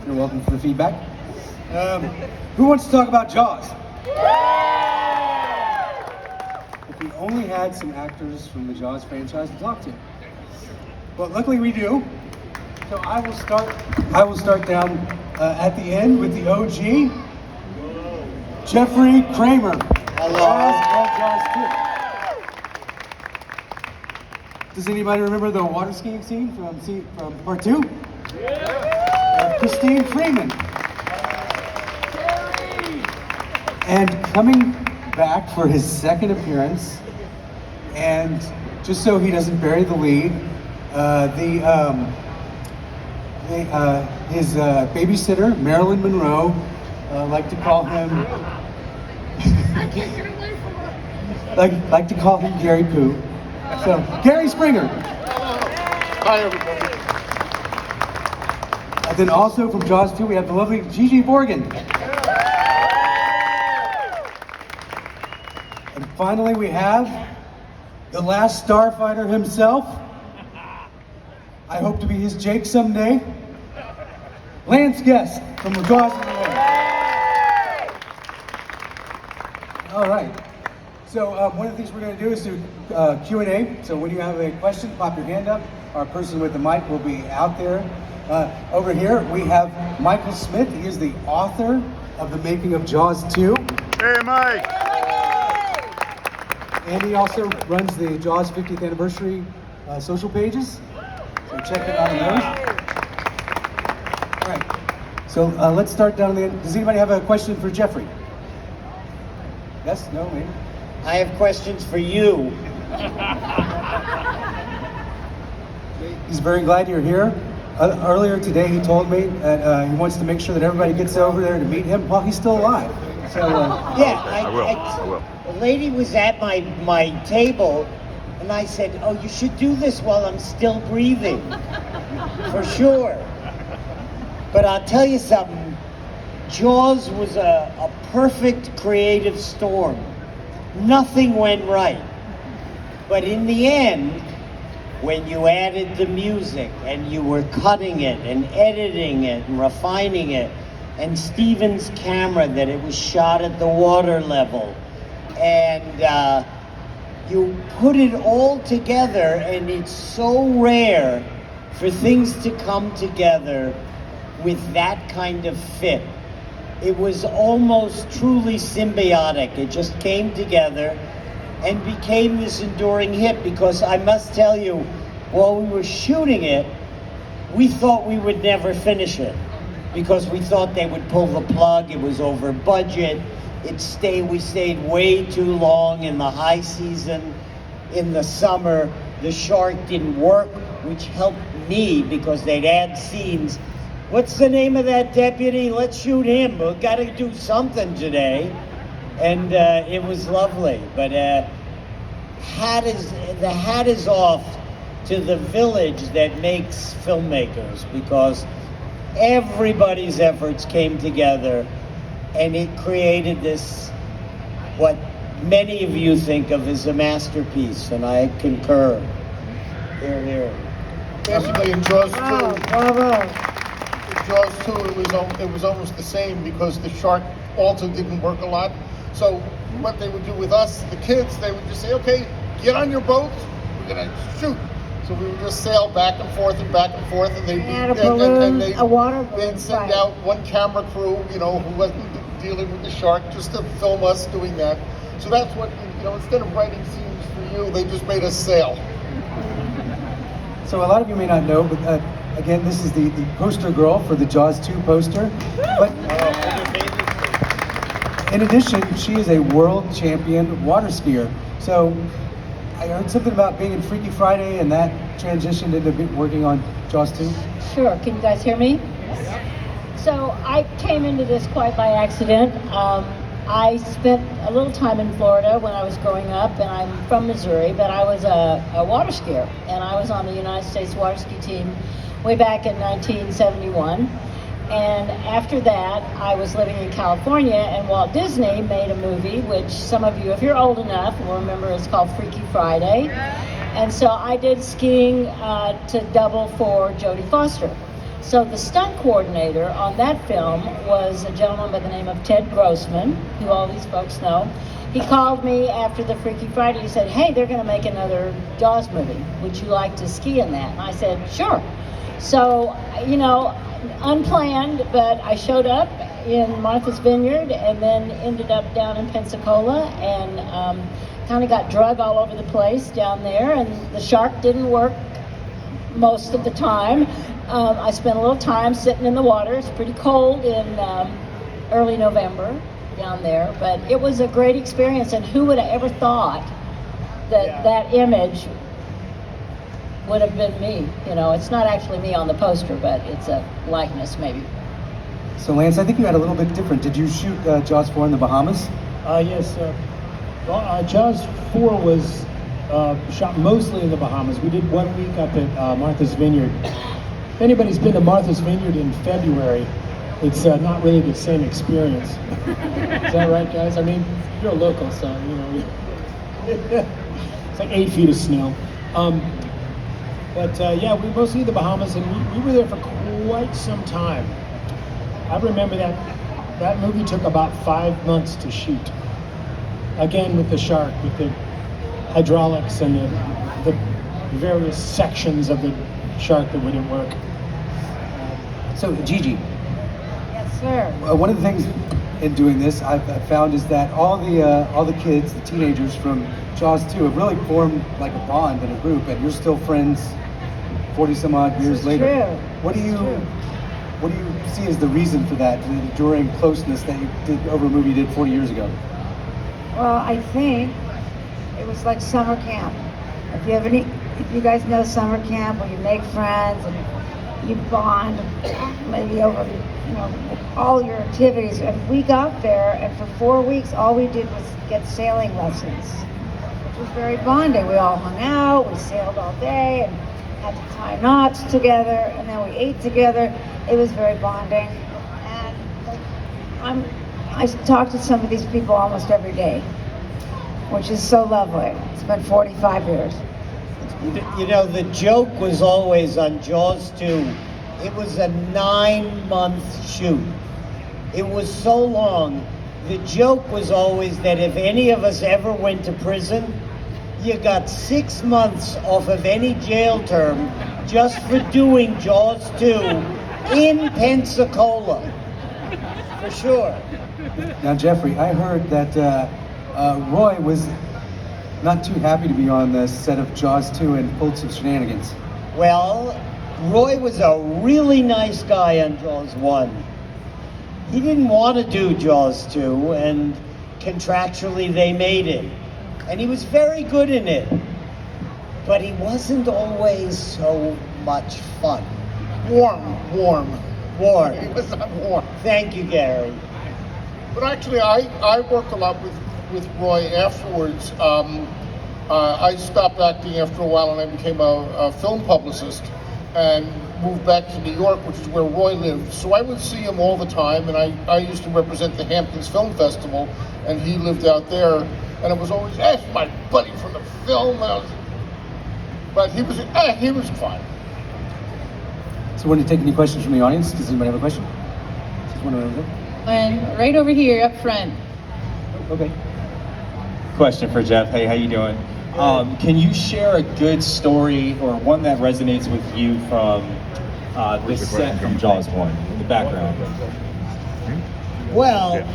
You're welcome for the feedback. Who wants to talk about Jaws? If we only had some actors from the Jaws franchise to talk to. Well, luckily we do. So I will start down at the end with the OG, Jeffrey Kramer. Hello. Jaws 2. Does anybody remember the water skiing scene from part 2? Yeah. Christine Freedman. And coming back for his second appearance, and just so he doesn't bury the lead, his babysitter, Marilyn Monroe, like to call him like to call him Gary Pooh. So Gary Springer. Hi everybody. And then also from Jaws 2 we have the lovely Gigi Vorgan. And finally we have the last starfighter himself. I hope to be his Jake someday. Lance Guest from the Jaws. All right. So one of the things we're going to do is do Q&A. So when you have a question, pop your hand up. Our person with the mic will be out there. Over here, we have Michael Smith. He is the author of The Making of Jaws 2. Hey, Mike. And he also runs the Jaws 50th anniversary social pages. So check it out on those. All right. So let's start down the end. Does anybody have a question for Jeffrey? Yes? No? Maybe? I have questions for you. He's very glad you're here. Earlier today, he told me that he wants to make sure that everybody gets over there to meet him while he's still alive. So, Yeah, I will. A lady was at my table, and I said, "Oh, you should do this while I'm still breathing, for sure." But I'll tell you something. Jaws was a perfect creative storm. Nothing went right. But in the end, when you added the music and you were cutting it and editing it and refining it, and Steven's camera, that it was shot at the water level, and you put it all together, and it's so rare for things to come together with that kind of fit. It was almost truly symbiotic. It just came together and became this enduring hit, because I must tell you, while we were shooting it, we thought we would never finish it because we thought they would pull the plug. It was over budget. We stayed way too long in the high season. In the summer, the shark didn't work, which helped me because they'd add scenes. What's the name of that deputy? Let's shoot him. We've got to do something today. And it was lovely. But the hat is off to the village that makes filmmakers, because everybody's efforts came together and it created this, what many of you think of as a masterpiece, and I concur. Here, here. Basically, in Jaws 2, Bravo. Jaws 2, it was almost the same, because the shark also didn't work a lot. So what they would do with us, the kids, they would just say, "Okay, get on your boat, we're gonna shoot." So we would just sail back and forth, and they'd a water balloon, they'd send right. out one camera crew, who wasn't dealing with the shark, just to film us doing that. So that's what, instead of writing scenes for you, they just made us sail. so a lot of you may not know, but again, this is the poster girl for the Jaws 2 poster. But in addition, she is a world champion water skier. So I heard something about being in Freaky Friday, and that transitioned into working on Jaws 2. Sure, can you guys hear me? So I came into this quite by accident. I spent a little time in Florida when I was growing up, and I'm from Missouri, but I was a water skier, and I was on the United States water ski team way back in 1971. And after that, I was living in California, and Walt Disney made a movie, which some of you, if you're old enough, will remember. It's called Freaky Friday. And so I did skiing to double for Jodie Foster. So the stunt coordinator on that film was a gentleman by the name of Ted Grossman, who all these folks know. He called me after the Freaky Friday. He said, hey, they're going to make another Jaws movie. Would you like to ski in that? And I said, sure. So, you know, unplanned, but I showed up in Martha's Vineyard and then ended up down in Pensacola and kind of got drug all over the place down there. And the shark didn't work most of the time. I spent a little time sitting in the water. It's pretty cold in early November down there, but it was a great experience. And who would have ever thought that that image would have been me? You know, it's not actually me on the poster, but it's a likeness maybe. So Lance, I think you had a little bit different. Did you shoot Jaws 4 in the Bahamas? Yes. Jaws 4 was shot mostly in the Bahamas. We did 1 week up at Martha's Vineyard. If anybody's been to Martha's Vineyard in February, it's not really the same experience. Is that right, guys? I mean, you're a local, so, you know. It's like 8 feet of snow. But yeah, we mostly in the Bahamas, and we were there for quite some time. I remember that movie took about 5 months to shoot. Again, with the shark, with the hydraulics and the various sections of the shark that wouldn't work. So Gigi, Yes, sir. one of the things in doing this I've found is that all the kids, the teenagers from Jaws 2 have really formed like a bond and a group, and you're still friends 40 some odd years later. True. What do you see as the reason for that, the enduring closeness that you did over a movie you did 40 years ago? Well, I think it was like summer camp. If you guys know summer camp, where you make friends and you bond, maybe over, you know, all your activities. And we got there, and for 4 weeks, all we did was get sailing lessons, which was very bonding. We all hung out, we sailed all day, and had to tie knots together, and then we ate together. It was very bonding. And I talk to some of these people almost every day, which is so lovely. It's been 45 years. You know, the joke was always on Jaws 2. It was a 9-month shoot. It was so long. The joke was always that if any of us ever went to prison, you got 6 months off of any jail term just for doing Jaws 2 in Pensacola. For sure. Now, Jeffrey, I heard that Roy was not too happy to be on the set of Jaws 2 and pulled some shenanigans. Well, Roy was a really nice guy on Jaws 1. He didn't want to do Jaws 2, and contractually they made it. And he was very good in it. But he wasn't always so much fun. Warm. Warm. He was not warm. Thank you, Gary. But actually, I worked a lot with Roy afterwards. I stopped acting after a while, and I became a film publicist and moved back to New York, which is where Roy lived. So I would see him all the time, and I used to represent the Hamptons Film Festival, and he lived out there. And it was always, that's my buddy from the film. But he was fine. So we're going to take any questions from the audience. Does anybody have a question? Just one over there. And right over here, up front. Okay. Question for Jeff. Hey, how you doing? Can you share a good story or one that resonates with you from the set from Jaws 1, the background? Well,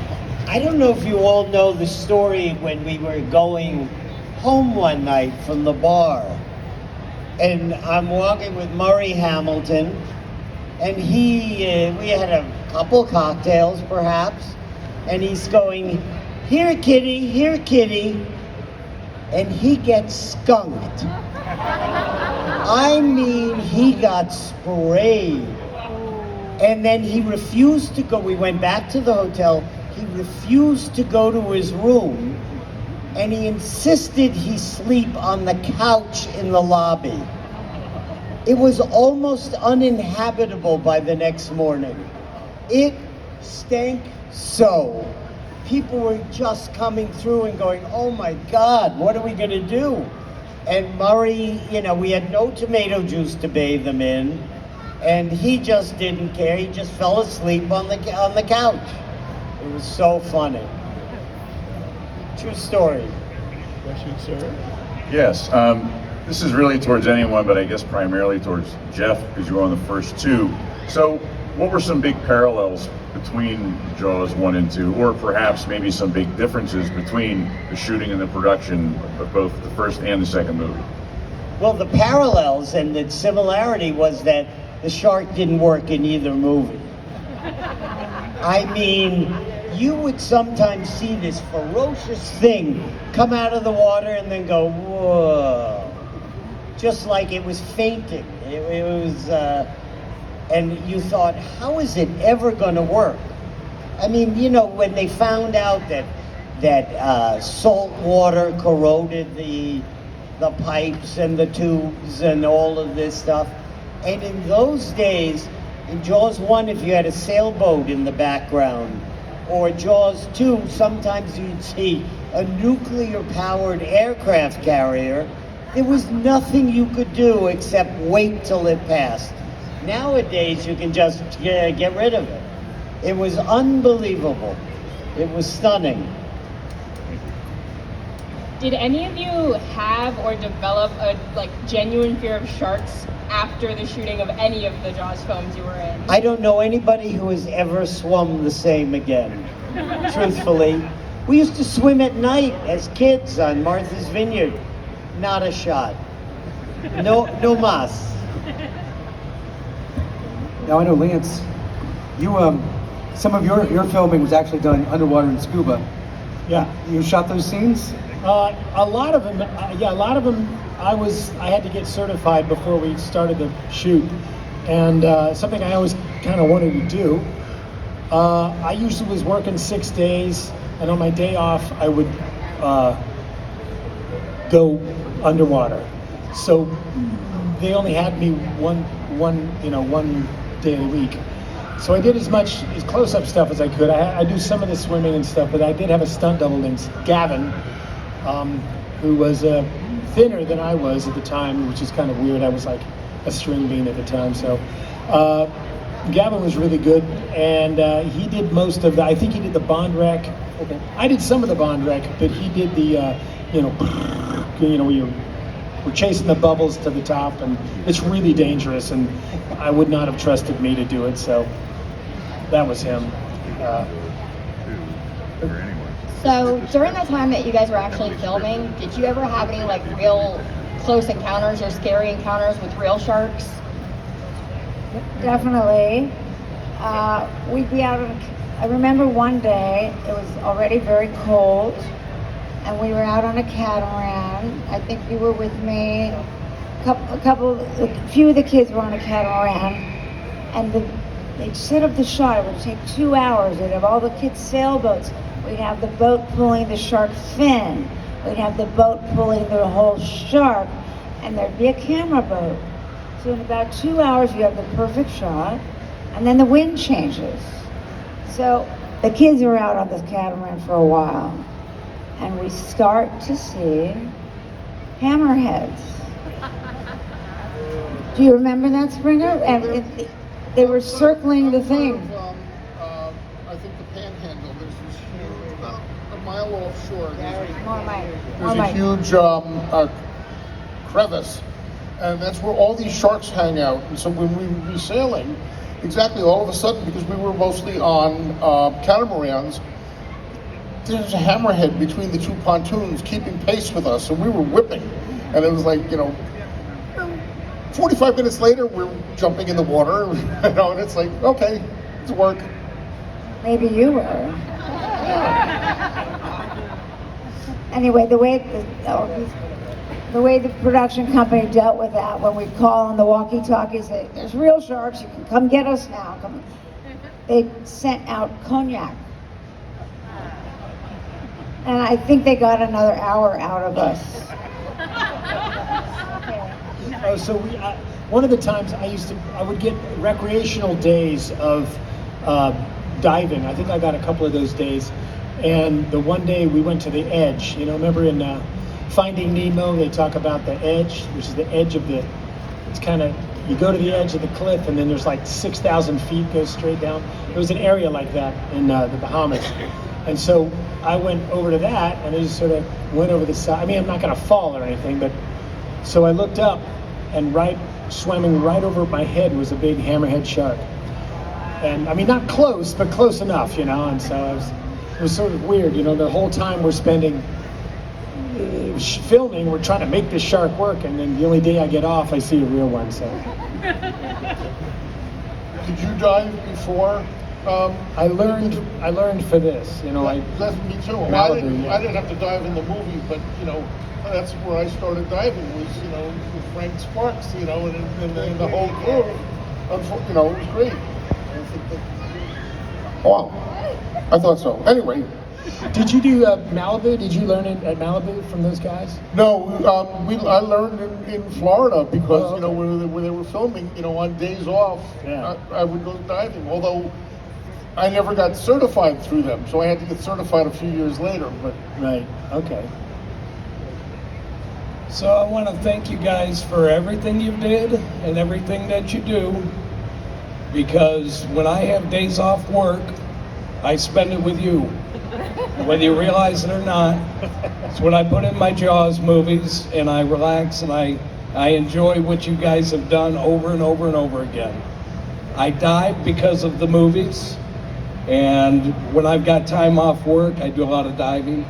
I don't know if you all know the story when we were going home one night from the bar. And I'm walking with Murray Hamilton, and we had a couple cocktails perhaps, and he's going, here kitty, and he gets skunked. I mean, he got sprayed. And then he refused to go. We went back to the hotel. He refused to go to his room, and he insisted he sleep on the couch in the lobby. It was almost uninhabitable by the next morning. It stank so. People were just coming through and going, oh my God, what are we gonna do? And Murray, we had no tomato juice to bathe them in. And he just didn't care. He just fell asleep on the couch. It was so funny. True story. Question, sir? Yes, this is really towards anyone, but I guess primarily towards Jeff, because you were on the first two. So what were some big parallels between Jaws 1 and 2, or perhaps maybe some big differences between the shooting and the production of both the first and the second movie? Well, the parallels and the similarity was that the shark didn't work in either movie. I mean, you would sometimes see this ferocious thing come out of the water and then go, whoa. Just like it was fainting. It was, and you thought, how is it ever going to work? I mean, you know, when they found out that salt water corroded the pipes and the tubes and all of this stuff. And in those days, in Jaws 1, if you had a sailboat in the background, or Jaws 2, sometimes you'd see a nuclear-powered aircraft carrier. There was nothing you could do except wait till it passed. Nowadays, you can just get rid of it. It was unbelievable. It was stunning. Did any of you have or develop a genuine fear of sharks after the shooting of any of the Jaws films you were in? I don't know anybody who has ever swum the same again, truthfully. We used to swim at night as kids on Martha's Vineyard. Not a shot. No mas. Now I know, Lance, you some of your filming was actually done underwater in scuba. Yeah. You shot those scenes? A lot of them, yeah, a lot of them. I had to get certified before we started the shoot, and something I always kind of wanted to do. I usually was working 6 days, and on my day off, I would go underwater. So they only had me one day a week. So I did as close-up stuff as I could. I do some of the swimming and stuff, but I did have a stunt double named Gavin, who was thinner than I was at the time, which is kind of weird. I was like a string bean at the time. So Gavin was really good, and he did most of I think he did the Bond wreck. Okay. I did some of the Bond wreck, but he did the, where we're chasing the bubbles to the top, and it's really dangerous, and I would not have trusted me to do it, so that was him. So during the time that you guys were actually filming, did you ever have any real close encounters or scary encounters with real sharks? Definitely. We'd be out I remember one day, it was already very cold, and we were out on a catamaran. I think you were with me. A few of the kids were on a catamaran, and they'd set up the shot. It would take 2 hours. We'd have all the kids' sailboats. We'd have the boat pulling the shark fin. We'd have the boat pulling the whole shark, and there'd be a camera boat. So in about 2 hours, you have the perfect shot, and then the wind changes. So the kids were out on this catamaran for a while, and we start to see hammerheads. Do you remember that, Springer? And they were circling the thing. I think the Panhandle. There's this huge, about a mile offshore. There's a huge crevice, and that's where all these sharks hang out. And so when we would be sailing, exactly all of a sudden, because we were mostly on catamarans, there's a hammerhead between the two pontoons keeping pace with us, and we were whipping. And it was 45 minutes later, we're jumping in the water, and it's like, okay, it's work. Maybe you were. Anyway, the way the production company dealt with that, when we call on the walkie-talkies, say, there's real sharks, you can come get us now. They sent out cognac. And I think they got another hour out of us. Oh, so one of the times I would get recreational days of diving. I think I got a couple of those days. And the one day we went to the edge. Remember in Finding Nemo, they talk about the edge, which is the edge of it's kind of you go to the edge of the cliff, and then there's like 6,000 feet goes straight down. There was an area like that in the Bahamas. And so I went over to that, and I just sort of went over the side. I mean, I'm not going to fall or anything, but so I looked up, and swimming right over my head was a big hammerhead shark. And I mean, not close, but close enough, you know. And so it was sort of weird, you know. The whole time we're spending filming, we're trying to make this shark work, and then the only day I get off, I see a real one. So. Did you dive before? I learned for this, you know. That's me too. Malibu, I didn't have to dive in the movie, but you know, that's where I started diving. Was you know with Frank Sparks, you know, and the whole crew. You know, it was great. Wow, I thought so. Anyway. Did you do Malibu? Did you learn it at Malibu from those guys? No, I learned in Florida because you know where they were filming. You know, on days off, I would go diving. Although I never got certified through them, so I had to get certified a few years later. But right, okay. So I want to thank you guys for everything you did and everything that you do, because when I have days off work, I spend it with you. Whether you realize it or not, it's when I put in my Jaws movies and I relax and I enjoy what you guys have done over and over and over again. I dive because of the movies, and when I've got time off work, I do a lot of diving.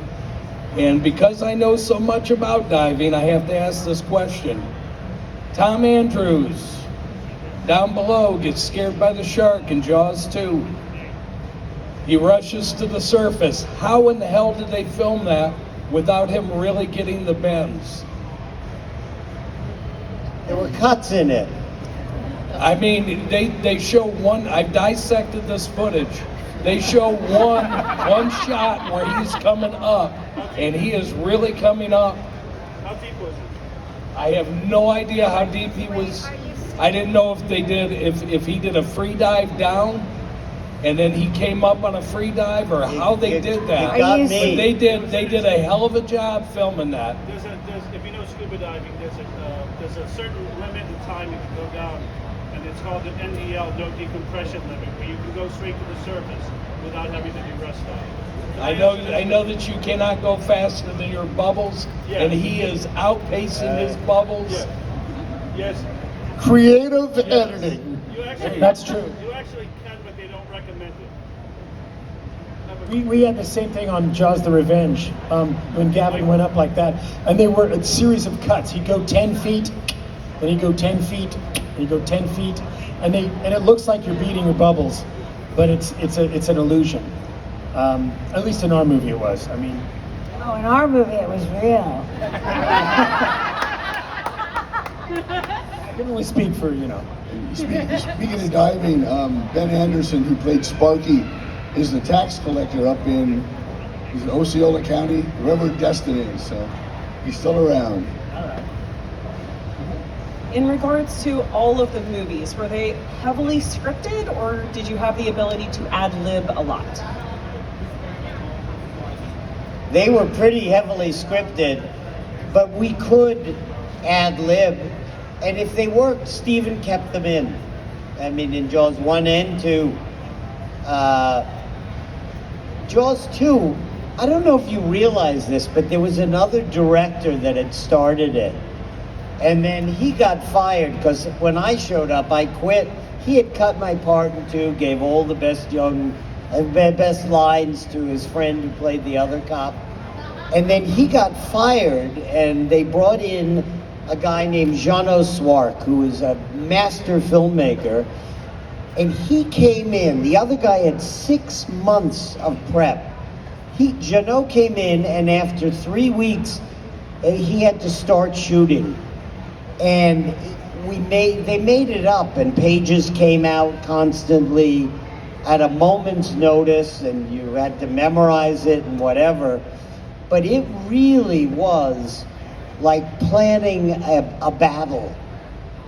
And because I know so much about diving, I have to ask this question. Tom Andrews, down below, gets scared by the shark in Jaws 2. He rushes to the surface. How in the hell did they film that without him really getting the bends? There were cuts in it. I mean, they show one, I've dissected this footage. They show one shot where he's coming up, and he is really coming up. How deep was it? I have no idea how deep he was. I didn't know if they did, if he did a free dive down, and then he came up on a free dive, or how they did that. But they did a hell of a job filming that. If you know scuba diving, there's a certain limit in time you can go down, and it's called the NDL, no decompression limit, where you can go straight to the surface without having to do rest stop. I know that you cannot go faster than your bubbles, and he is outpacing his bubbles. Yes. Creative editing. That's true. You actually can, but they don't recommend it. We had the same thing on Jaws the Revenge when Gavin went up like that, and they were a series of cuts. He'd go 10 feet, then he'd go 10 feet, and he'd go 10 feet, and it looks like you're beating your bubbles, but it's an illusion. At least in our movie it was. I mean. Oh, in our movie it was real. I can only speak for, you know. Speaking of diving, Ben Anderson, who played Sparky, is the tax collector up he's in Osceola County, wherever Destin is, so he's still around. All right. In regards to all of the movies, were they heavily scripted, or did you have the ability to ad-lib a lot? They were pretty heavily scripted, but we could ad-lib, and if they worked, Steven kept them in. I mean, in Jaws 1 and 2. Jaws 2, I don't know if you realize this, but there was another director that had started it. And then he got fired because when I showed up, I quit. He had cut my part in 2, gave all the best lines to his friend who played the other cop. And then he got fired, and they brought in a guy named Jeannot Swark, who is a master filmmaker. And he came in. The other guy had 6 months of prep. Jeannot came in, and after 3 weeks, he had to start shooting. And they made it up, and pages came out constantly at a moment's notice, and you had to memorize it and whatever. But it really was like planning a battle.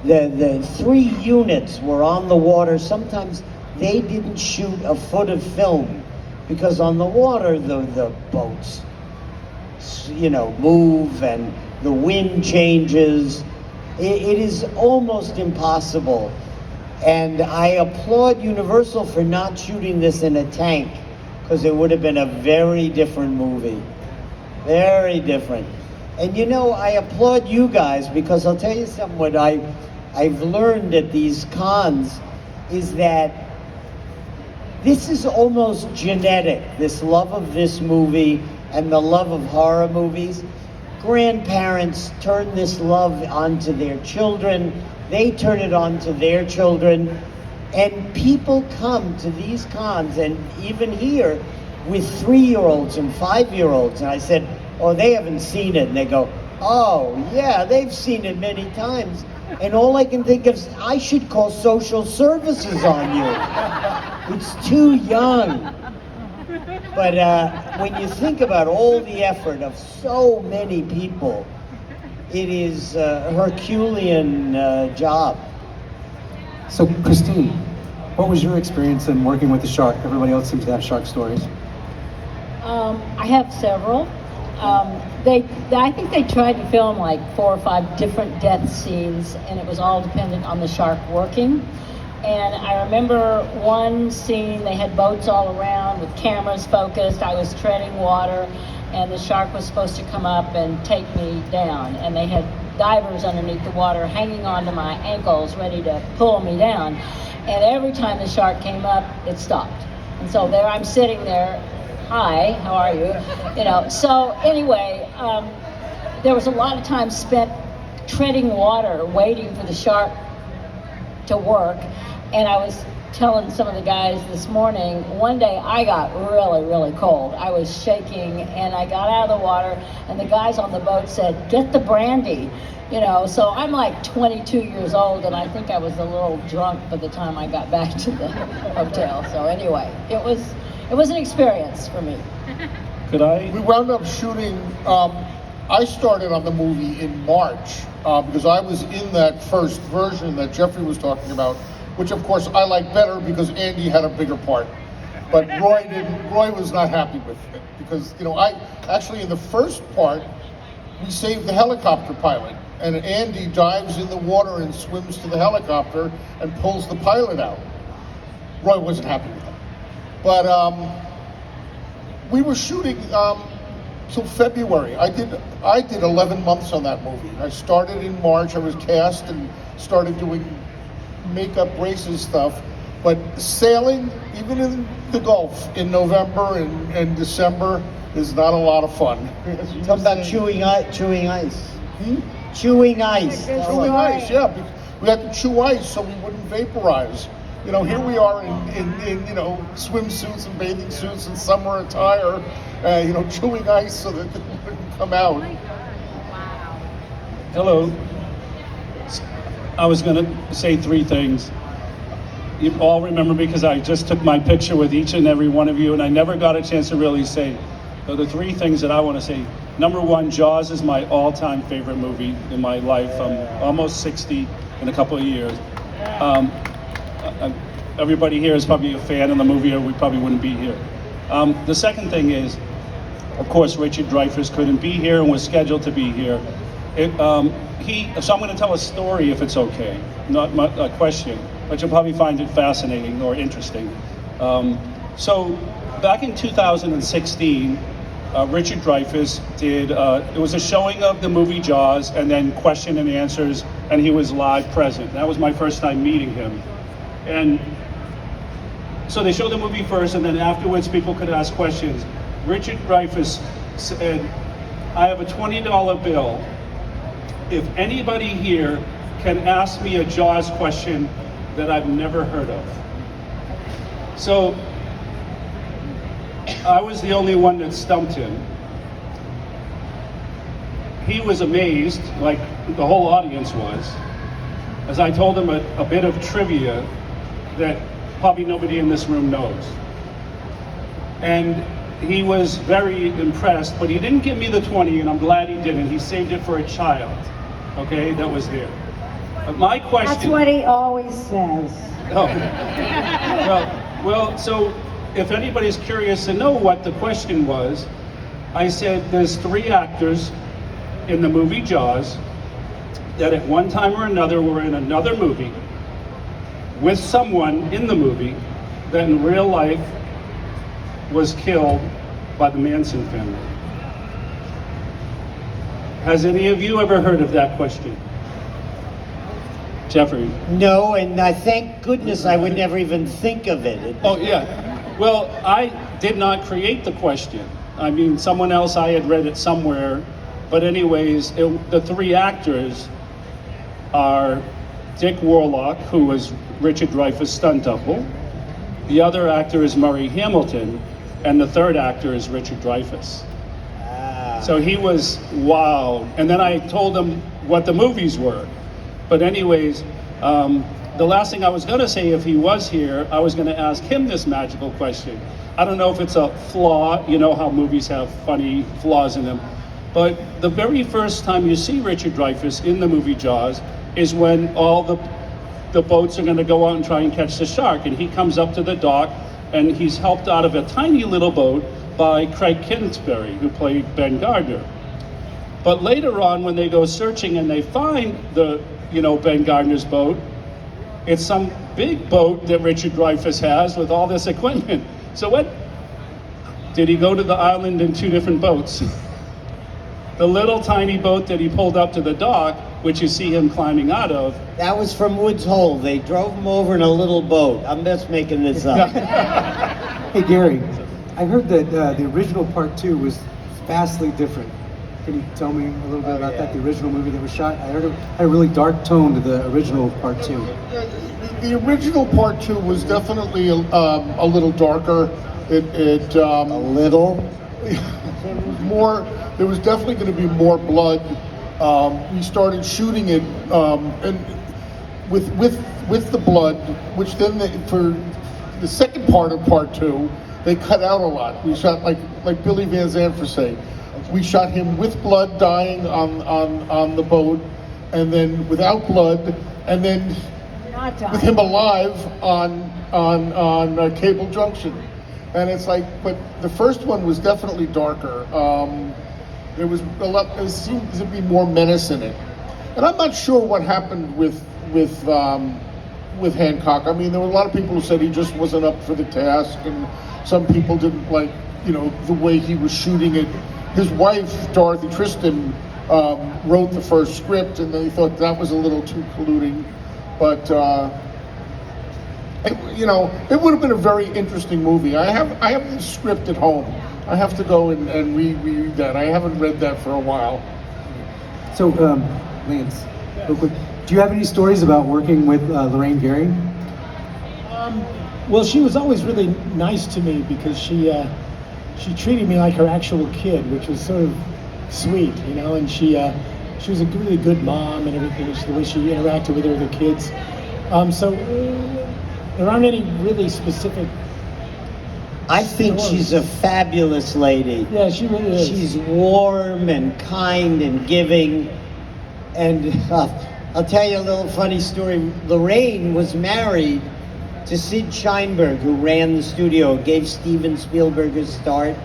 The 3 units were on the water. Sometimes they didn't shoot a foot of film because on the water the boats, you know, move and the wind changes. It is almost impossible. And I applaud Universal for not shooting this in a tank, because it would have been a very different movie. Very different. And you know, I applaud you guys, because I'll tell you something, what I've learned at these cons is that this is almost genetic, this love of this movie and the love of horror movies. Grandparents turn this love onto their children, they turn it on to their children, and people come to these cons, and even here, with 3-year-olds and 5-year-olds, and I said, oh, they haven't seen it, and they go, oh, yeah, they've seen it many times, and all I can think of is, I should call social services on you. It's too young. But when you think about all the effort of so many people, it is a Herculean job. So, Christine, what was your experience in working with the shark? Everybody else seems to have shark stories. I have several. I think they tried to film like 4 or 5 different death scenes, and it was all dependent on the shark working. And I remember one scene, they had boats all around with cameras focused. I was treading water, and the shark was supposed to come up and take me down. And they had divers underneath the water hanging onto my ankles, ready to pull me down. And every time the shark came up, it stopped. And so there I'm sitting there, hi, how are you? You know, so anyway, there was a lot of time spent treading water, waiting for the shark to work. And I was telling some of the guys this morning, one day I got really, really cold. I was shaking, and I got out of the water, and the guys on the boat said, get the brandy. You know, so I'm like 22 years old, and I think I was a little drunk by the time I got back to the hotel. So anyway, it was an experience for me. We wound up shooting, I started on the movie in March, because I was in that first version that Jeffrey was talking about, which of course I like better because Andy had a bigger part. But Roy was not happy with it, because, you know, actually in the first part, we saved the helicopter pilot, and Andy dives in the water and swims to the helicopter and pulls the pilot out. Roy wasn't happy with that. But we were shooting till February. I did 11 months on that movie. I started in March, I was cast and started doing makeup, braces stuff. But sailing, even in the Gulf in November and December, is not a lot of fun. Talk about chewing ice. Chewing ice. Chewing ice, yeah. We had to chew ice so we wouldn't vaporize. You know, here we are in you know, swimsuits and bathing suits and summer attire, you know, chewing ice so that it wouldn't come out. Hello. I was going to say 3 things. You all remember, because I just took my picture with each and every one of you, and I never got a chance to really say. So the 3 things that I want to say. Number 1, Jaws is my all-time favorite movie in my life. I'm almost 60 in a couple of years. Everybody here is probably a fan of the movie, or we probably wouldn't be here. The second thing is, of course, Richard Dreyfuss couldn't be here and was scheduled to be here. So I'm going to tell a story, if it's okay, not a question, but you'll probably find it fascinating or interesting. So back in 2016, Richard Dreyfuss did, it was a showing of the movie Jaws, and then question and answers, and he was live present. That was my first time meeting him. And so they showed the movie first, and then afterwards people could ask questions. Richard Dreyfuss said, I have a $20 bill. If anybody here can ask me a Jaws question that I've never heard of. So I was the only one that stumped him. He was amazed, like the whole audience was, as I told him a bit of trivia that probably nobody in this room knows. And he was very impressed, but he didn't give me the 20, and I'm glad he didn't. He saved it for a child, okay, that was there. But my question... That's what he always says. Oh. Well, so if anybody's curious to know what the question was, I said there's 3 actors in the movie Jaws. that at one time or another were in another movie with someone in the movie that in real life was killed by the Manson family? Has any of you ever heard of that question? Jeffrey? No, and I thank goodness I would never even think of it. Oh, yeah. Well, I did not create the question. I mean, someone else, I had read it somewhere. But anyways, the three actors are Dick Warlock, who was Richard Dreyfuss' stunt double. The other actor is Murray Hamilton, and the third actor is Richard Dreyfuss. So he was, wow. And then I told him what the movies were. But anyways, the last thing I was going to say, if he was here, I was going to ask him this magical question. I don't know if it's a flaw, you know how movies have funny flaws in them, but the very first time you see Richard Dreyfuss in the movie Jaws is when all the boats are going to go out and try and catch the shark, and he comes up to the dock, and he's helped out of a tiny little boat by Craig Kingsbury, who played Ben Gardner. But later on, when they go searching and they find Ben Gardner's boat, it's some big boat that Richard Dreyfuss has with all this equipment. So what? Did he go to the island in two different boats? The little tiny boat that he pulled up to the dock, which you see him climbing out of. That was from Woods Hole. They drove him over in a little boat. I'm just making this up. Hey Gary, I heard that the original part 2 was vastly different. Can you tell me a little bit about that, the original movie that was shot? I heard it had a really dark tone to the original part 2. The original part 2 was definitely a little darker. A little? It was more, there was definitely going to be more blood. We started shooting it and with the blood, which then for the second part of part 2, they cut out a lot. We shot like Billy Van Zandt. We shot him with blood dying on the boat, and then without blood, and then with him alive on Cable Junction. And it's like, but the first one was definitely darker. There was a lot. There seemed to be more menace in it, and I'm not sure what happened with Hancock. I mean, there were a lot of people who said he just wasn't up for the task, and some people didn't like, the way he was shooting it. His wife, Dorothy Tristan, wrote the first script, and they thought that was a little too colluding. But it would have been a very interesting movie. I have the script at home. I have to go and reread that. I haven't read that for a while. So, Lance, real quick, do you have any stories about working with Lorraine Gary? Well, she was always really nice to me because she treated me like her actual kid, which was sort of sweet, and she was a really good mom and everything, the way she interacted with her other kids. So there aren't any really specific. I think she's a fabulous lady. Yeah, she really is. She's warm and kind and giving. And I'll tell you a little funny story. Lorraine was married to Sid Sheinberg, who ran the studio, gave Steven Spielberg a start.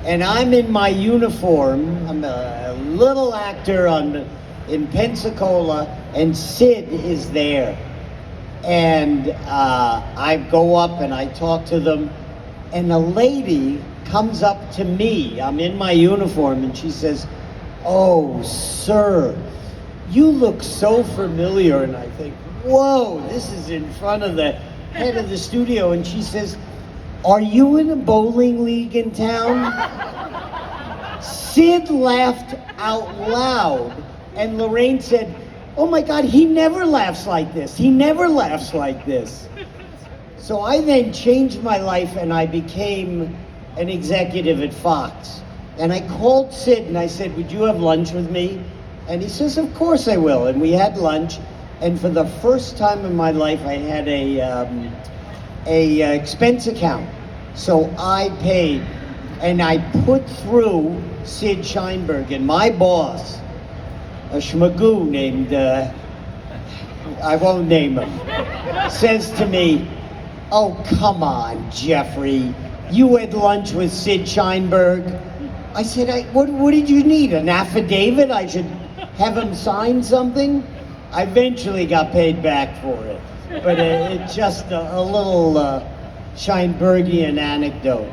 And I'm in my uniform. I'm a little actor in Pensacola, and Sid is there. And I go up and I talk to them, and a lady comes up to me. I'm in my uniform, and she says, "Oh, sir, you look so familiar." And I think, whoa, this is in front of the head of the studio. And she says, "Are you in a bowling league in town?" Sid laughed out loud, and Lorraine said, "Oh my God, he never laughs like this. He never laughs like this." So I then changed my life, and I became an executive at Fox. And I called Sid and I said, "Would you have lunch with me?" And he says, "Of course I will." And we had lunch. And for the first time in my life, I had a expense account. So I paid, and I put through Sid Sheinberg, and my boss, a schmagoo named, I won't name him, says to me, "Oh, come on, Jeffrey. You had lunch with Sid Sheinberg." I said, what did you need? An affidavit? I should have him sign something. I eventually got paid back for it, but it's just a little Scheinbergian anecdote.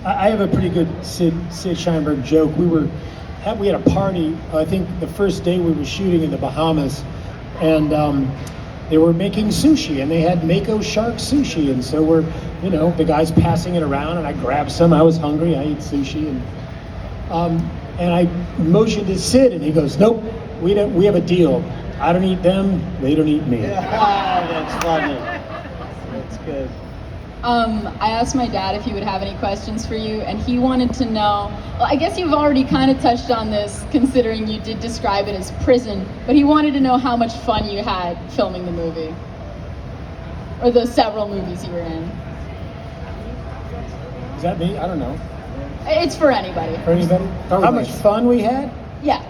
I have a pretty good Sid Sheinberg joke. We had a party, I think the first day we were shooting in the Bahamas, and they were making sushi, and they had Mako shark sushi, and so the guy's passing it around, and I grabbed some. I was hungry, I ate sushi, and I motioned to Sid, and he goes, "Nope, we have a deal. I don't eat them, they don't eat me." That's funny. That's good. I asked my dad if he would have any questions for you, and he wanted to know, well, I guess you've already kind of touched on this, considering you did describe it as prison, but he wanted to know how much fun you had filming the movie, or the several movies you were in. Is that me? I don't know. It's for anybody. For anybody? How much fun we had? Yeah.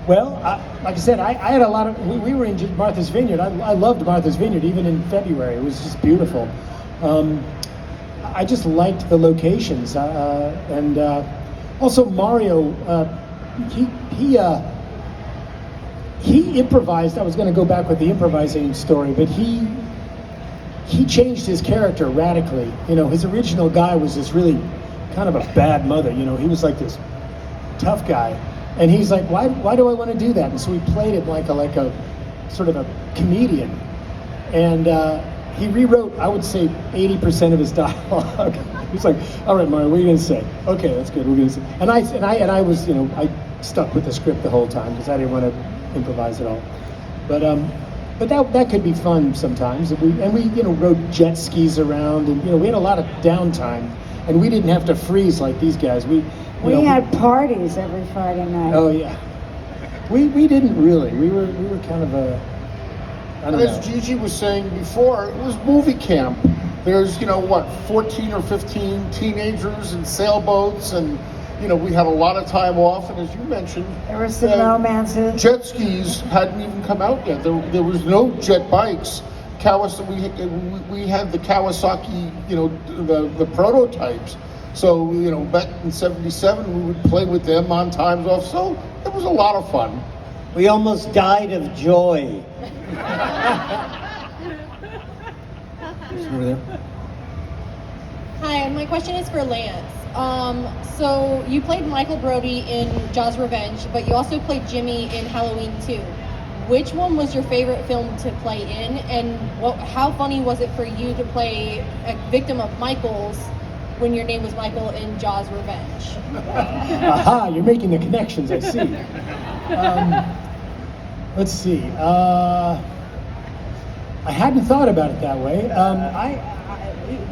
Well, like I said, I had a lot of. We were in Martha's Vineyard. I loved Martha's Vineyard, even in February. It was just beautiful. I just liked the locations, and also Mario. He improvised. I was going to go back with the improvising story, but he changed his character radically. His original guy was this really kind of a bad mother. He was like this tough guy. And he's like, why do I want to do that? And so he played it like a sort of a comedian. And he rewrote, I would say, 80% of his dialogue. He's like, all right, Mario, what are you going to say? Okay, that's good. We're going to say. And I was, I stuck with the script the whole time because I didn't want to improvise at all. But that could be fun sometimes. And we rode jet skis around, and we had a lot of downtime, and we didn't have to freeze like these guys. We had parties every Friday night. Oh yeah, we didn't really. We were kind of I don't know. As Gigi was saying before, it was movie camp. There's 14 or 15 teenagers and sailboats, and we had a lot of time off. And as you mentioned, there were some romances. Jet skis hadn't even come out yet. There was no jet bikes. We had the Kawasaki, the prototypes. So, back in '77, we would play with them on times off. So it was a lot of fun. We almost died of joy. Over there. Hi, my question is for Lance. So you played Michael Brody in Jaws Revenge, but you also played Jimmy in Halloween 2. Which one was your favorite film to play in, and how funny was it for you to play a victim of Michael's when your name was Michael in Jaws Revenge? Aha, you're making the connections, I see. Let's see. I hadn't thought about it that way.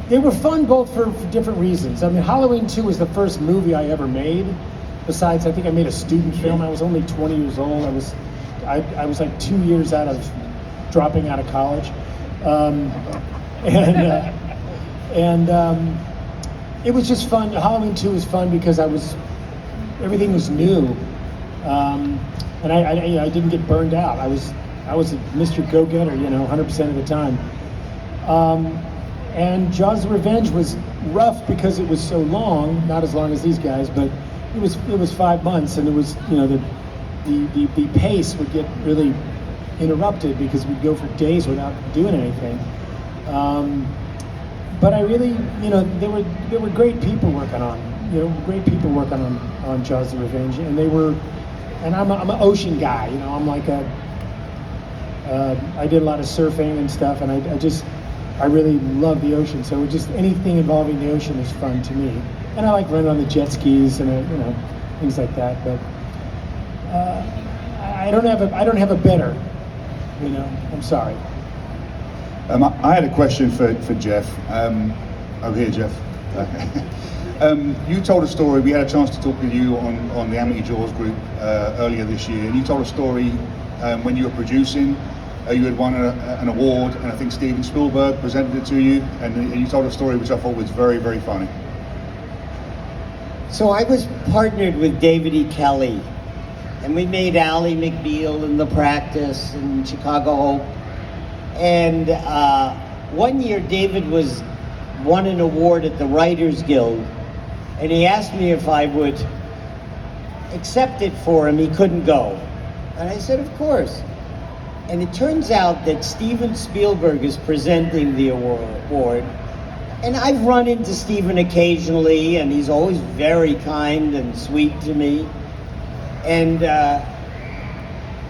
They were fun both for different reasons. I mean, Halloween 2 was the first movie I ever made. Besides, I think I made a student film. I was only 20 years old. I was like 2 years out of dropping out of college. It was just fun. Halloween 2 was fun because everything was new. And I didn't get burned out. I was a Mr. Go-Getter, 100% of the time. And Jaws of Revenge was rough because it was so long, not as long as these guys, but it was 5 months, and it was, the pace would get really interrupted because we'd go for days without doing anything. But I really, there were great people working on, on Jaws of Revenge, and I'm an ocean guy, I'm like I did a lot of surfing and stuff, and I really love the ocean, so anything involving the ocean is fun to me. And I like running on the jet skis and things like that, but I don't have a better, I'm sorry. I had a question for Jeff. Over here, Jeff. You told a story. We had a chance to talk with you on the Amity Jaws group earlier this year, and you told a story when you were producing. You had won an award, and I think Steven Spielberg presented it to you, and you told a story which I thought was very, very funny. So I was partnered with David E. Kelly, and we made Ally McBeal in The Practice and Chicago Hope. And one year David won an award at the Writers Guild, and he asked me if I would accepted for him, he couldn't go. And I said, of course. And it turns out that Steven Spielberg is presenting the award. And I've run into Steven occasionally, and he's always very kind and sweet to me. And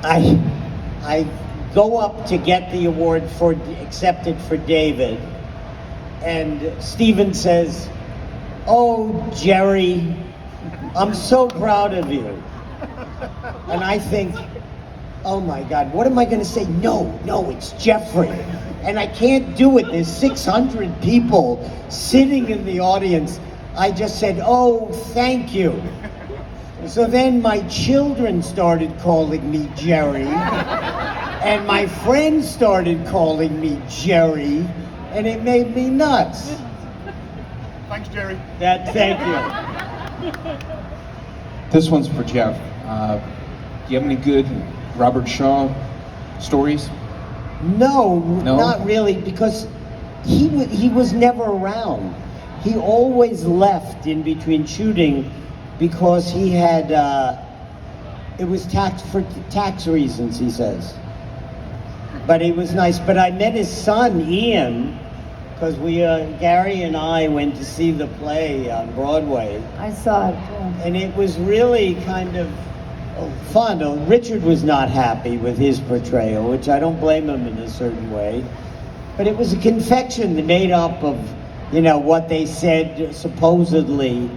I go up to get the award accepted for David. And Steven says, "Oh, Jerry, I'm so proud of you." And I think, oh my God, what am I going to say? No, it's Jeffrey. And I can't do it. There's 600 people sitting in the audience. I just said, "Oh, thank you." So then my children started calling me Jerry. And my friends started calling me Jerry. And it made me nuts. Thanks, Jerry. Thank you. This one's for Jeff. Do you have any good Robert Shaw stories? No, not really, because he was never around. He always left in between shooting because he had, it was for tax reasons, he says. But he was nice. But I met his son, Ian, because Gary and I went to see the play on Broadway. I saw it too. And it was really kind of fun. Richard was not happy with his portrayal, which I don't blame him in a certain way. But it was a confection made up of, what they said supposedly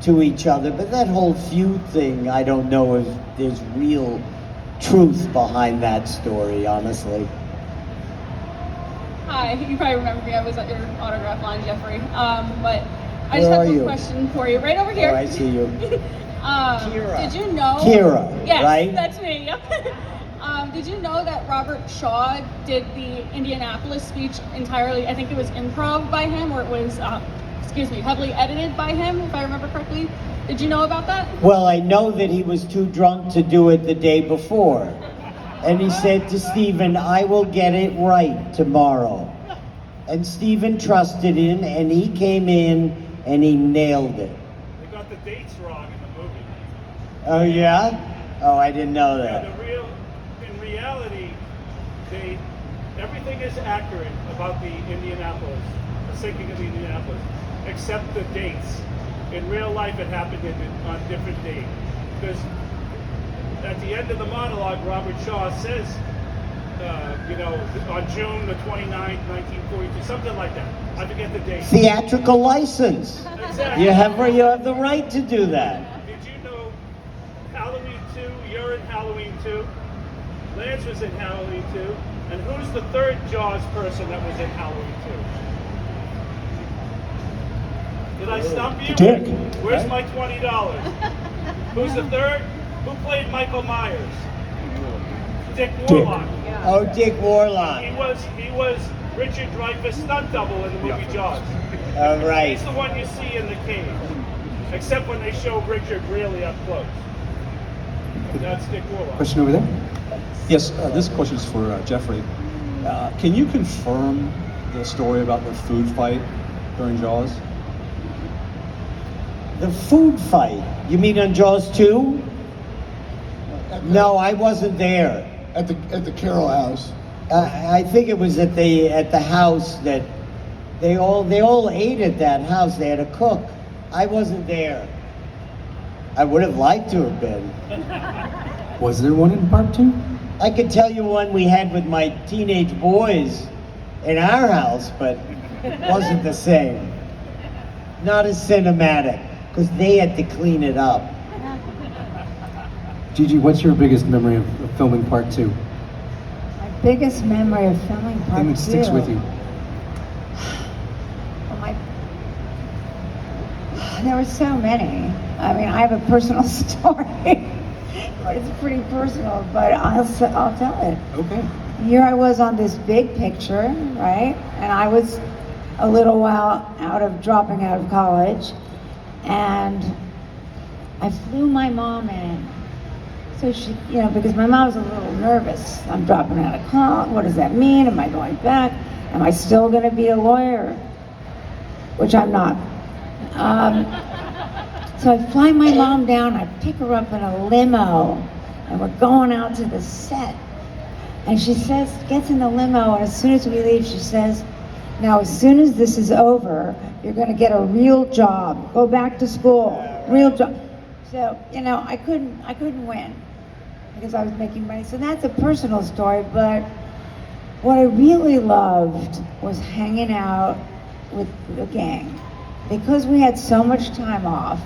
to each other. But that whole feud thing, I don't know if there's real truth behind that story, honestly. Hi, you probably remember me. I was at your autograph line, Jeffrey. But I just have a question for you. Right over here. Oh, I see you. Kira. Did you know? Kira, yes, right? That's me. Yep. Did you know that Robert Shaw did the Indianapolis speech entirely? I think it was improv by him, or it was, heavily edited by him, if I remember correctly. Did you know about that? Well, I know that he was too drunk to do it the day before. And he said to Steven, "I will get it right tomorrow." And Steven trusted him, and he came in and he nailed it. They got the dates wrong in the movie. Oh, yeah? Oh, I didn't know that. In reality, everything is accurate about the sinking of the Indianapolis, except the dates. In real life, it happened on different dates. Because at the end of the monologue, Robert Shaw says, on June the 29th, 1942, something like that. I forget the date. Theatrical license. Exactly. You have the right to do that. Did you know Halloween 2, you're in Halloween 2, Lance was in Halloween 2, and who's the third Jaws person that was in Halloween 2? Did I stump you? Dick. Where's my $20? Who's the third? Who played Michael Myers? Dick Warlock. Oh, Dick Warlock. He was Richard Dreyfuss' stunt double in the movie Jaws. All right. He's the one you see in the cage, except when they show Richard really up close. That's Dick Warlock. Question over there? Yes, this question is for Jeffrey. Can you confirm the story about the food fight during Jaws? The food fight? You mean on Jaws 2? No, I wasn't there. At the Carroll house. I think it was at the house that they all ate at that house. They had a cook. I wasn't there. I would have liked to have been. Was there one in part 2? I could tell you one we had with my teenage boys in our house, but it wasn't the same. Not as cinematic, because they had to clean it up. Gigi, what's your biggest memory of filming part 2? My biggest memory of filming part 2. Thing that sticks with you. There were so many. I mean, I have a personal story, but it's pretty personal. But I'll tell it. Okay. Here I was on this big picture, right? And I was a little while dropping out of college, and I flew my mom in. So she, because my mom was a little nervous. I'm dropping out of college. What does that mean? Am I going back? Am I still going to be a lawyer? Which I'm not. So I fly my mom down, I pick her up in a limo, and we're going out to the set. And she says, gets in the limo, and as soon as we leave, she says, now as soon as this is over, you're gonna get a real job. Go back to school, real job. So, you know, I couldn't win because I was making money. So that's a personal story, but what I really loved was hanging out with the gang. Because we had so much time off,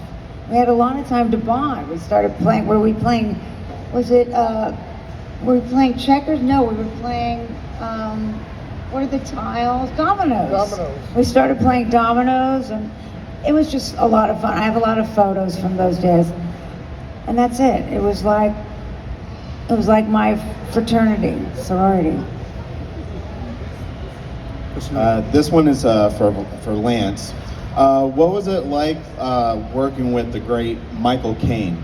we had a lot of time to bond. We started playing, were we playing checkers? No, we were playing, what are the tiles? Dominoes. We started playing dominoes, and it was just a lot of fun. I have a lot of photos from those days. And that's it. It was like my fraternity, sorority. This one is for Lance. What was it like working with the great Michael Caine?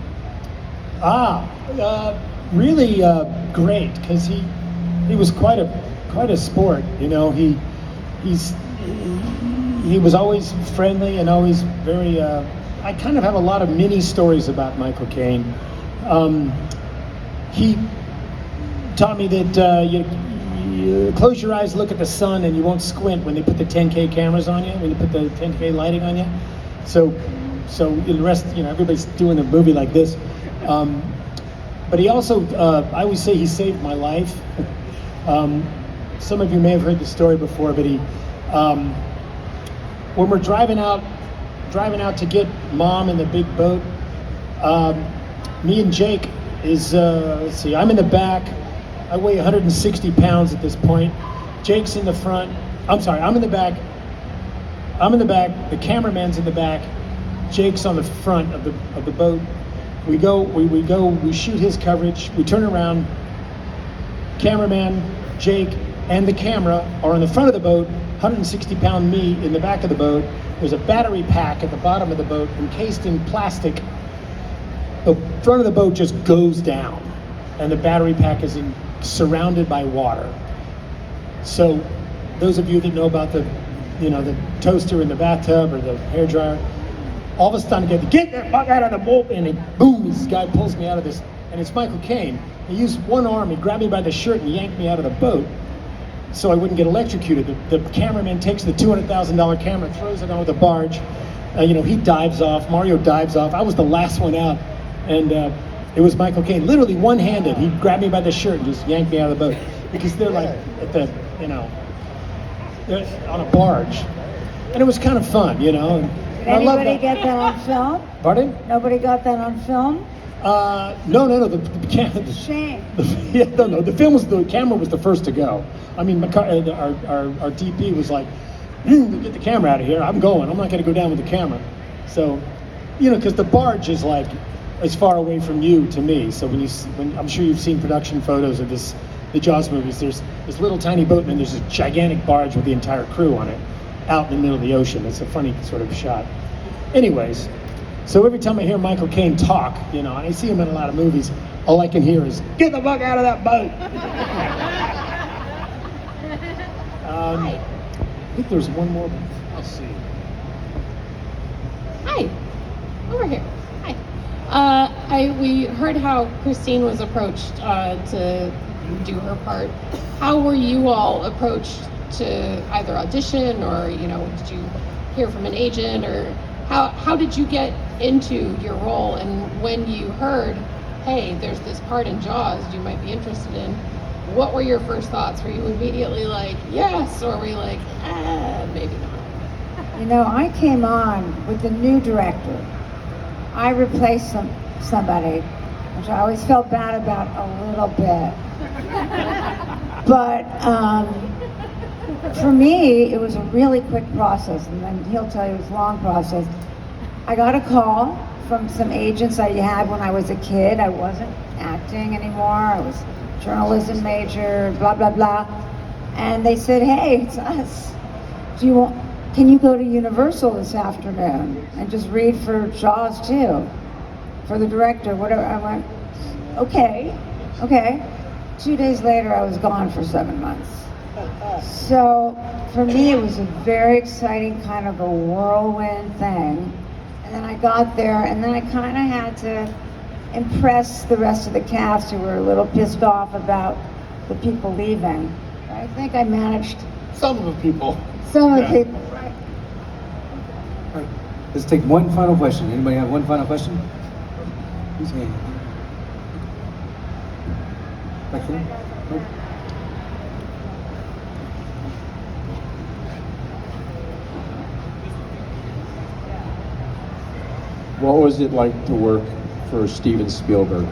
Really great, because he was quite a sport. You know, he was always friendly and always very. I kind of have a lot of mini stories about Michael Caine. He taught me that you close your eyes, look at the sun, and you won't squint when they put the 10K cameras on you, when you put the 10K lighting on you. So the rest, you know, everybody's doing a movie like this. But he also, I always say he saved my life. Some of you may have heard the story before, but he, when we're driving out to get Mom in the big boat, me and Jake is, let's see, I'm in the back. I weigh 160 pounds at this point. Jake's in the front. I'm sorry, I'm in the back. The cameraman's in the back. Jake's on the front of the boat. We shoot his coverage. We turn around. Cameraman, Jake, and the camera are on the front of the boat. 160-pound me in the back of the boat. There's a battery pack at the bottom of the boat, encased in plastic. The front of the boat just goes down, and the battery pack is surrounded by water. So, those of you that know about the toaster in the bathtub or the hairdryer, all of a sudden get that fuck out of the boat, and boom, this guy pulls me out of this, and it's Michael Caine. He used one arm, he grabbed me by the shirt and yanked me out of the boat so I wouldn't get electrocuted. The cameraman takes the $200,000 camera, throws it on the barge. He dives off, Mario dives off. I was the last one out, and it was Michael Caine, literally one-handed. He grabbed me by the shirt and just yanked me out of the boat because they're like at the, they're on a barge, and it was kind of fun, Did anybody get that on film? Pardon? Nobody got that on film? No. The Shame. The film was, the camera was the first to go. I mean, our DP was like, get the camera out of here. I'm going. I'm not going to go down with the camera. So, because the barge is like as far away from you to me. So when I'm sure you've seen production photos of the Jaws movies. There's this little tiny boat, and then there's a gigantic barge with the entire crew on it, out in the middle of the ocean. It's a funny sort of shot. Anyways, so every time I hear Michael Caine talk, and I see him in a lot of movies, all I can hear is, get the fuck out of that boat! I think there's one more. Let's see. Hi, over here. Hi. We heard how Christine was approached to do her part. How were you all approached to either audition, or did you hear from an agent, or how did you get into your role? And when you heard, hey, there's this part in Jaws you might be interested in, what were your first thoughts? Were you immediately like, yes, or were you like, maybe not? I came on with the new director. I replaced somebody, which I always felt bad about a little bit. But for me, it was a really quick process, and then he'll tell you it's a long process. I got a call from some agents I had when I was a kid. I wasn't acting anymore. I was a journalism major, blah, blah, blah. And they said, hey, it's us. Can you go to Universal this afternoon and just read for Jaws 2? For the director, whatever. I went, okay. 2 days later, I was gone for 7 months. So for me, it was a very exciting kind of a whirlwind thing. And then I got there, and then I kind of had to impress the rest of the cast who were a little pissed off about the people leaving. I think I managed. Some of the people. Some of the people, right? All right, let's take one final question. Anybody have one final question? Who's hand? Back there? Nope. What was it like to work for Steven Spielberg?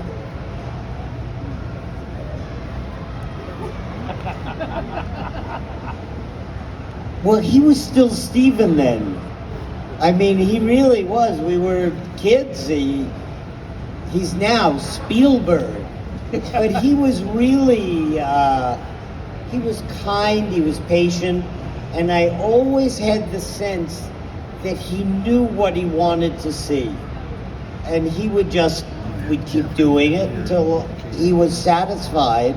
Well, he was still Steven then. I mean, he really was. We were kids. He's now Spielberg. But he was really, he was kind, he was patient, and I always had the sense that he knew what he wanted to see. And he would we'd keep doing it until he was satisfied.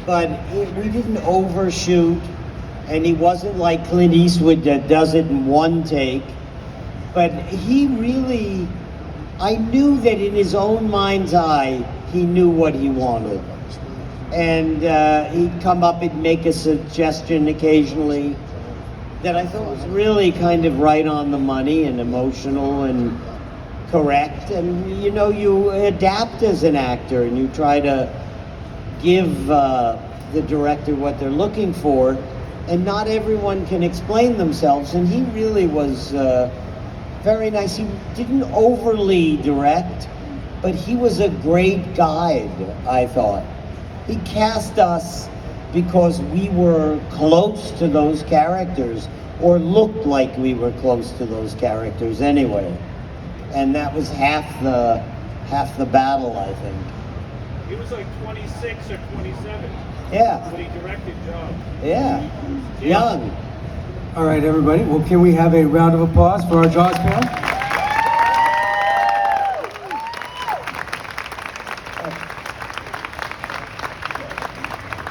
But we didn't overshoot. And he wasn't like Clint Eastwood that does it in one take. But he really, I knew that in his own mind's eye, he knew what he wanted. And he'd come up and make a suggestion occasionally that I thought was really kind of right on the money and emotional and correct. And you know, you adapt as an actor and you try to give the director what they're looking for. And not everyone can explain themselves, and he really was very nice. He didn't overly direct, but he was a great guide, I thought. He cast us because we were close to those characters, or looked like we were close to those characters anyway. And that was half the battle, I think. He was like 26 or 27. Yeah. When he directed Jaws. Yeah. Young. All right, everybody. Well, can we have a round of applause for our Jaws panel?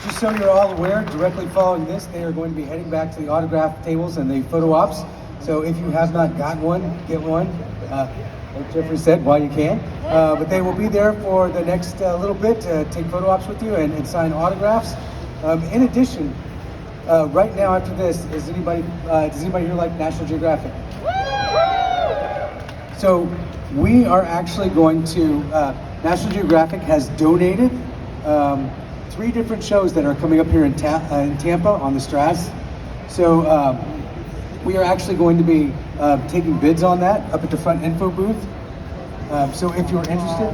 Just so you're all aware, directly following this, they are going to be heading back to the autograph tables and the photo ops. So if you have not gotten one, get one. Like Jeffrey said, while you can. But they will be there for the next little bit to take photo ops with you and sign autographs. In addition, right now after this, does anybody here like National Geographic? So we are actually going to, National Geographic has donated 3 different shows that are coming up here in Tampa on the Strass. So we are actually going to be taking bids on that up at the front info booth. So if you're interested,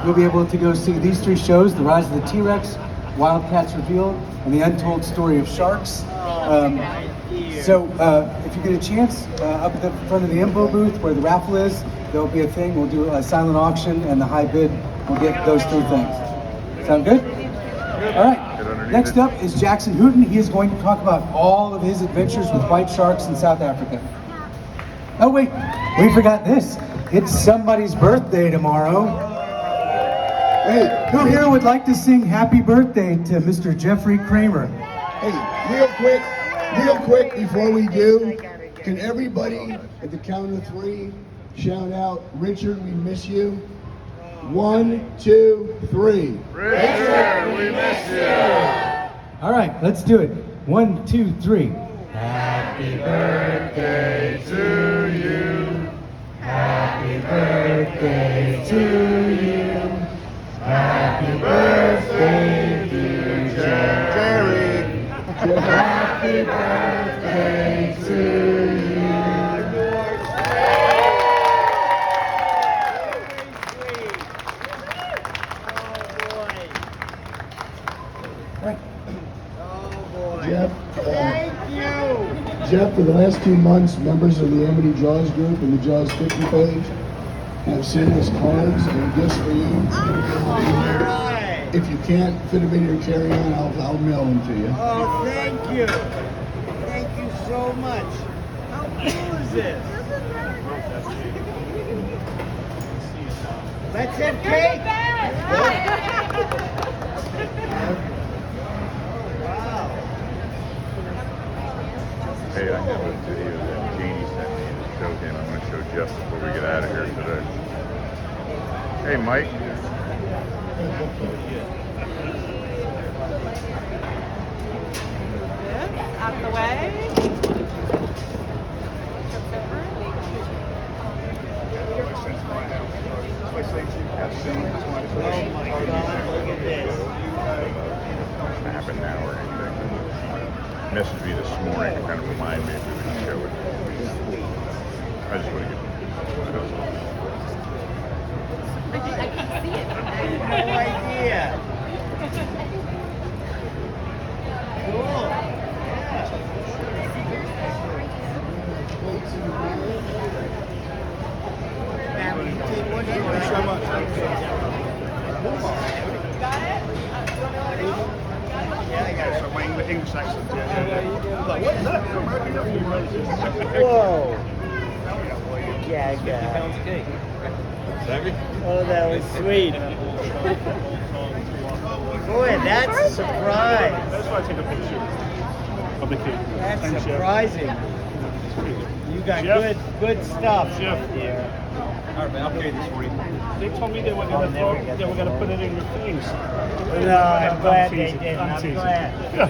you'll be able to go see these 3 shows: The Rise of the T-Rex, Wildcats Revealed, and The Untold Story of Sharks. So if you get a chance, up at the front of the info booth where the raffle is, there'll be a thing. We'll do a silent auction, and the high bid will get those 3 things. Sound good? All right. Next up is Jackson Hooten. He is going to talk about all of his adventures with white sharks in South Africa. Oh wait, we forgot this. It's somebody's birthday tomorrow. Hey, who here would like to sing happy birthday to Mr. Jeffrey Kramer? Hey, real quick before we do, can everybody at the count of 3 shout out, Richard, we miss you? 1, 2, 3. Richard, we miss you. All right, let's do it. 1, 2, 3. Happy birthday to you. Happy birthday to you. Happy birthday, dear Jerry. Happy birthday to you. Jeff, for the last 2 months, members of the Amity Jaws group and the Jaws 50 page have sent us cards and gifts for you. If you can't fit them in your carry-on, I'll mail them to you. Oh, thank you. Thank you so much. How cool is this? Let's have cake. Hey, I have a video that Janie sent me. show game I'm going to show Jeff before we get out of here today. Hey, Mike. Out of the way. Oh my God, look at this. Happen now or anything. Messaged me this morning to kind of remind me if we would show it. I just want to get I can't see it. No idea. Cool. Thank you so much. Got it? Yeah, I got it. So my English accent. Like, what's that? Whoa. Yeah, I got it. Oh, that was sweet. Boy, that's a surprise. That's why I take a picture of the cake. That's Thanks, Chef. surprising. You got Chef. good stuff. Chef. Here. All right, I'll pay this for you. They told me they were gonna put it in your face. No, I'm glad they did. I'm glad. Yeah.